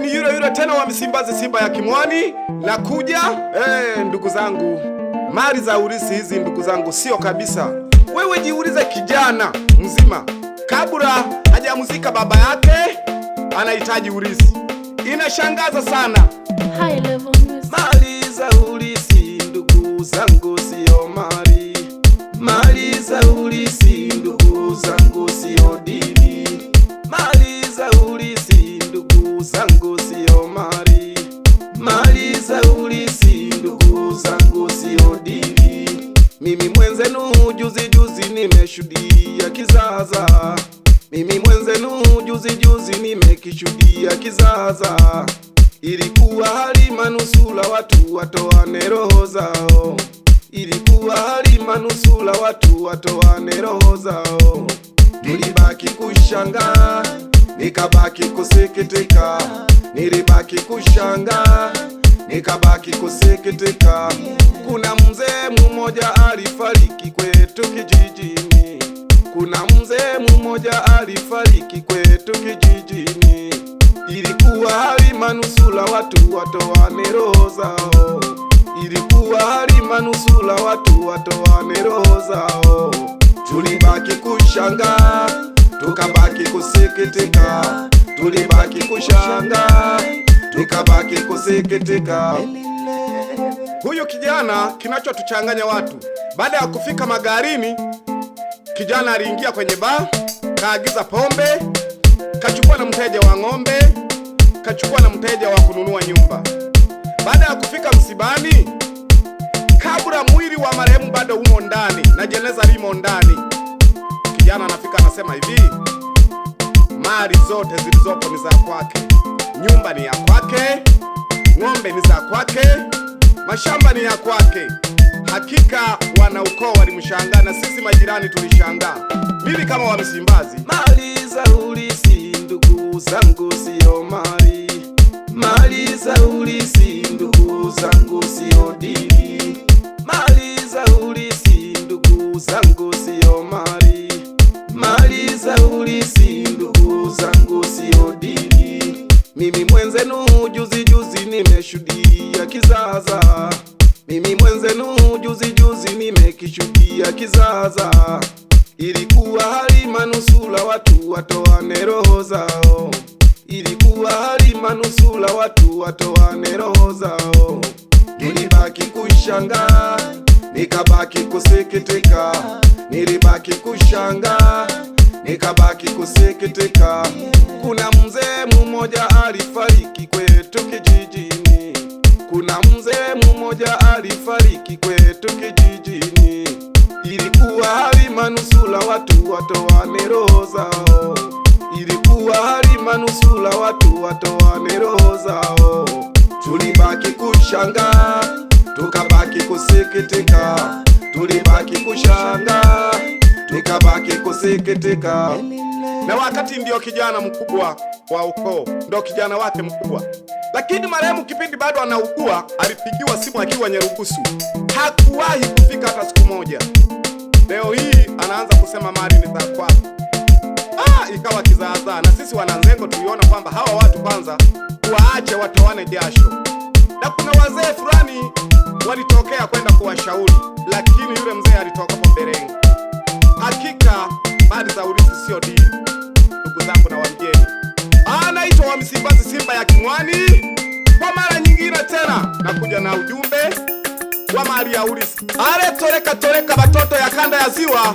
Ni yule tena wa Msimbazi, Simba ya Kimwani. Nakuja ndugu zangu, mali za urithi hizi ndugu zangu sio kabisa. Wewe jiulize, kijana mzima kabla hajamuzika baba yake anahitaji urithi. Inashangaza sana. High level music. Mali za urithi ndugu zangu sio mali. Mali za urithi ndugu zangu sio dini. Mali za urithi ndugu zangu sio mali. Mali za urithi ndugu zangu sio dini. Mimi mwenzenu juzi nimeshuhudia kizaza. Mimi mwenzenu juzi nimekishuhudia kizaza. Ilikuwa hali manusula watu watoane roho zao. Ilikuwa hali manusula watu watoane roho zao. Nilibaki kushangaa, nikabaki kusikitika. Nilibaki kushangaa, nikabaki kusikitika. Kuna mzee mmoja alifariki kwetu kijijini. Kuna mzee mmoja alifariki kwetu kijijini. Ilikuwa hali manusula watu watoane roho zao. Ilikuwa hali manusula watu watoane roho zao. Tulibaki kushangaa, tukabaki kusikitika. Tulibaki kushangaa, tukabaki kusikitika. Huyu kijana, kinachotuchanganya watu, baada ya kufika magarini, kijana aliingia kwenye baa, kaagiza pombe, kachukua na mteja wa ng'ombe, kachukua na mteja wa kununua nyumba. Baada ya kufika msibani, kabla mwili wa marehemu bado umo ndani na jeneza limo ndani, kijana anafika anasema hivi: mali zote zilizopo ni za kwake, nyumba ni ya kwake, ng'ombe ni za kwake, mashamba ni ya kwake. Hakika wanaukoo walimshangaa na sisi majirani tulishangaa. Mimi kama wa Msimbazi, mali za urithi ndugu zangu sio mali. Mali za urithi ndugu zangu sio dini. Mali za urithi ndugu zangu sio mali. Mali za urithi ndugu zangu sio dini. Mimi mwenzenu juzi nimeshuhudia kizaza. Mimi mwenzenu juzi nimekishuhudia kizaza. Ilikuwa hali manusula watu watoane roho zao. Ilikuwa hali manusula watu watoane roho zao. Nilibaki kushangaa, nikabaki kusikitika. Nilibaki kushangaa, nikabaki kusikitika. Kuna mzee mmoja alifariki kwetu kijijini. Kuna mzee mmoja alifariki kwetu kijijini. Ilikuwa hali manusula watu watoane roho zao. Ilikuwa hali manusula watu watoane roho zao. Tulibaki kushangaa, tukabaki kusikitika. Tulibaki kushangaa, tukabaki kusikitika. Na wakati ndio kijana mkubwa wa ukoo, ndio kijana wake mkubwa. Lakini marehemu kipindi bado anaugua, alipigiwa simu akiwa Nyarugusu. Hakuwahi kufika hata siku moja. Leo hii anaanza kusema mali ni za kwake. Ikawa kizaazaa, na sisi wananzengo tuliona kwamba hawa watu kwanza waache watoane jasho. Na kuna wazee fulani walitokea kwenda kuwashauri, lakini yule mzee alitoka kwa Berenge. Hakika mali za urithi sio dini. Ndugu zangu na wamjeni, anaitwa wa Msimbazi, Simba ya Kimwani. Kwa mara nyingine tena nakuja na ujumbe wa mali ya urithi. Ale toreka batoto ya kanda ya ziwa.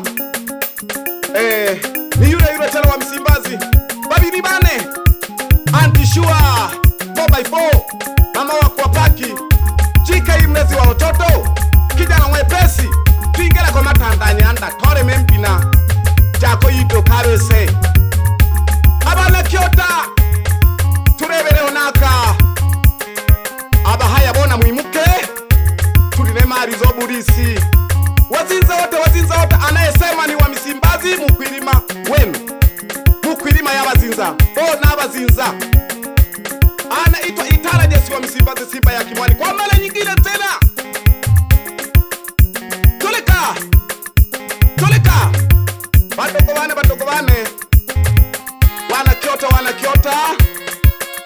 Ni yule tena wa Msimbazi, babini bane antishua 4x4, mama wa kwa paki, jika imlezi wa watoto, kijana mwepesi, tuingela kwa matandanya anda tore mempina, jako yito karese. Abana kiota, turebere onaka, abahaya bona mwimuke, tuline mali zoburisi. Wazinza wote anayesema ni wa Msimbazi, mukwirima wenu. Mukwirima y'abazinza, n'abazinza. Anaitwa Itara Jesi wa Msimbazi, Simba ya Kimwani. Kwa mara nyingine tena. Tulika. Batoko bane. Wana kiota.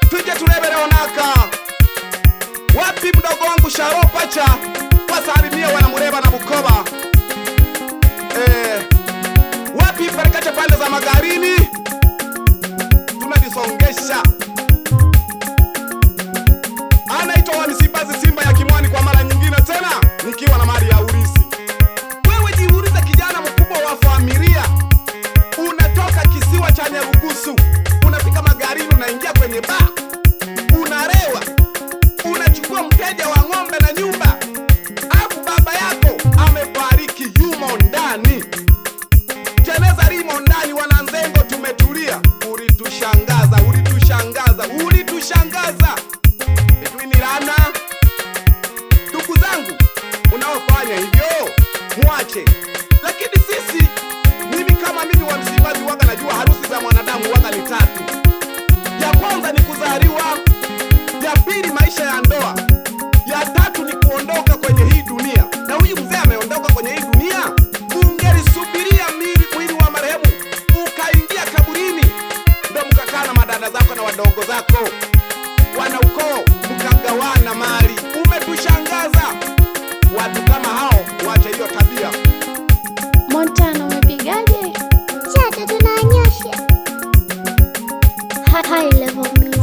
Tuje wangu Sharo Pacha, wasalimie wanamureba na Bukoba. Wapi Perikacha pande za Magarini, tunajisongesha. Anaitwa wa Msimbazi Simba ya Kimwani kwa mara nyingine tena, nikiwa na mali ya urisi. Wewe jiulize, kijana mkubwa wa familia, unatoka kisiwa cha Nyarugusu, unafika Magarini, unaingia kwenye baa, unarewa, unachukua mteja wa ng'ombe na nyumba, afu baba yako amefariki, yumo ndani, jeneza limo ndani, wananzengo tumetulia. Ulitushangaza, ulitushangaza, ulitushangaza. Ni laana. Ndugu zangu, unaofanya hivyo mwache. Lakini sisi, mimi kama mimi wa Msimbazi waga najua harusi za mwanadamu waga ni tatu. Ya kwanza ni kuzaliwa, ya pili maisha ya ndoa, ya tatu ni kuondoka kwenye hii dunia. Na huyu mzee ameondoka kwenye hii dunia, ungelisubiria mwili wa marehemu ukaingia kaburini, ndio mkakaa na madada zako na wadogo zako, wana ukoo, mkagawana mali. Umetushangaza. Watu kama hao wache hiyo tabia. Montana umepigaje? Chata tunanyosha. High level music.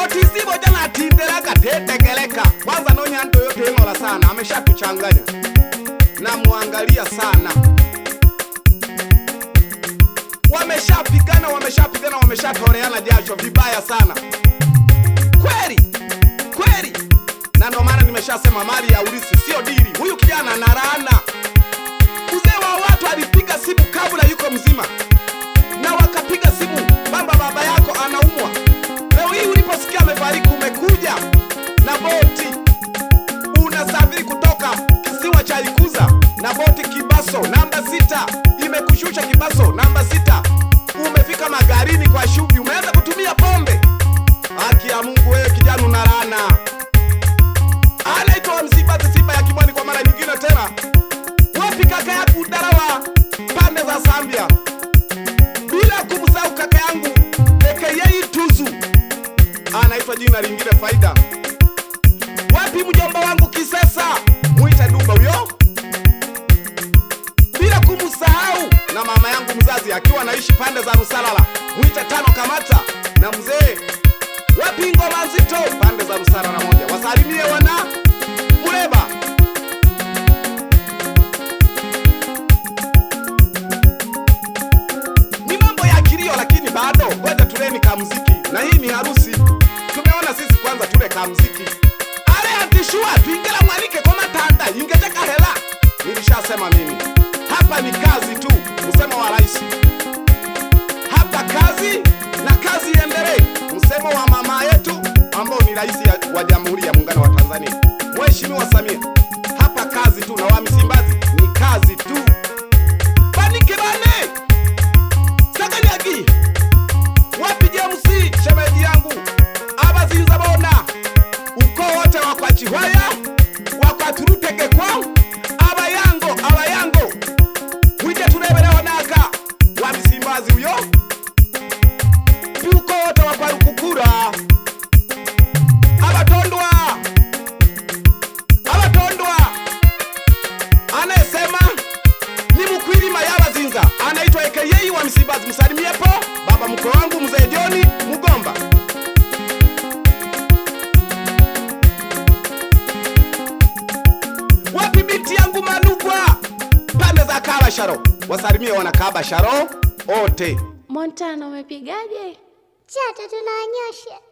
Otisibo jana atindelaka tetegeleka. Kwanza nonya ndo yote inola sana, ameshatuchanganya. Na muangalia sana. Wameshapigana, wameshatoleana jasho vibaya sana. Kweli, kweli. Na ndo maana nimeshasema mali ya urisi sio dili. Huyu kijana ana laana. Mzee wa watu alipiga simu kabla yuko mzima, na wakapiga simu, baba yako anaumwa. Leo hii uliposikia amefariki, umekuja na boti, unasafiri kutoka kisiwa cha Ikuza na boti Kibaso namba 6, imekushusha Kibaso namba 6, umefika Magarini kwa shughuli, umeanza kutumia pombe. Haki ya Mungu, wewe kijana una laana. Anaitwa Msimbazi Simba ya Kimwani kwa mara nyingine tena. Wapi kaka yako Darawa pande za Zambia, bila kumsahau kaka yangu aka Tuzu, anaitwa jina lingine Faida. Wapi mjomba wangu Kisesa, muita Duba huyo, bila kumsahau na mama yangu mzazi akiwa anaishi pande za Rusalala, muita Tano Kamata na mzee. Wapi Ngoma Nzito pande za Rusalala moja, wasalimie wana Muleba. Ni mambo ya kilio, lakini bado ngoja tuleni kamuziki, na hii ni harusi. Tumeona sisi kwanza tule kamuziki. Ale antishua tuingela mwanike kwa matanda ingeteka hela. Nilishasema mimi, hapa ni kazi tu, msemo wa rais. Hapa kazi na kazi iendelee, msemo wa mama yetu ambao ni rais wa Jamhuri ya Muungano wa Tanzania, Mheshimiwa Samia. Hapa kazi tu, na wa Msimbazi ni kazi tu. Banike bane Saganyagi. Wapi Jamusi shemeji yangu Abazinza bona, uko wote wakwa Chihwaya, wakwa Turutege kwa abayango wije turebeleho naka wa Msimbazi huyo, uko wote wakwa Rukukura, abatondwa anayesema ni Mkwilima Yabazinza, anaitwa aka wa Msimbazi. Msalimie po baba mkwe wangu mzee Joni Mugomba. Wapi binti yangu Manugwa pande za Kabasharo, wasalimie wana Kabasharo wote. Montana umepigaje? Chata tunanyosha.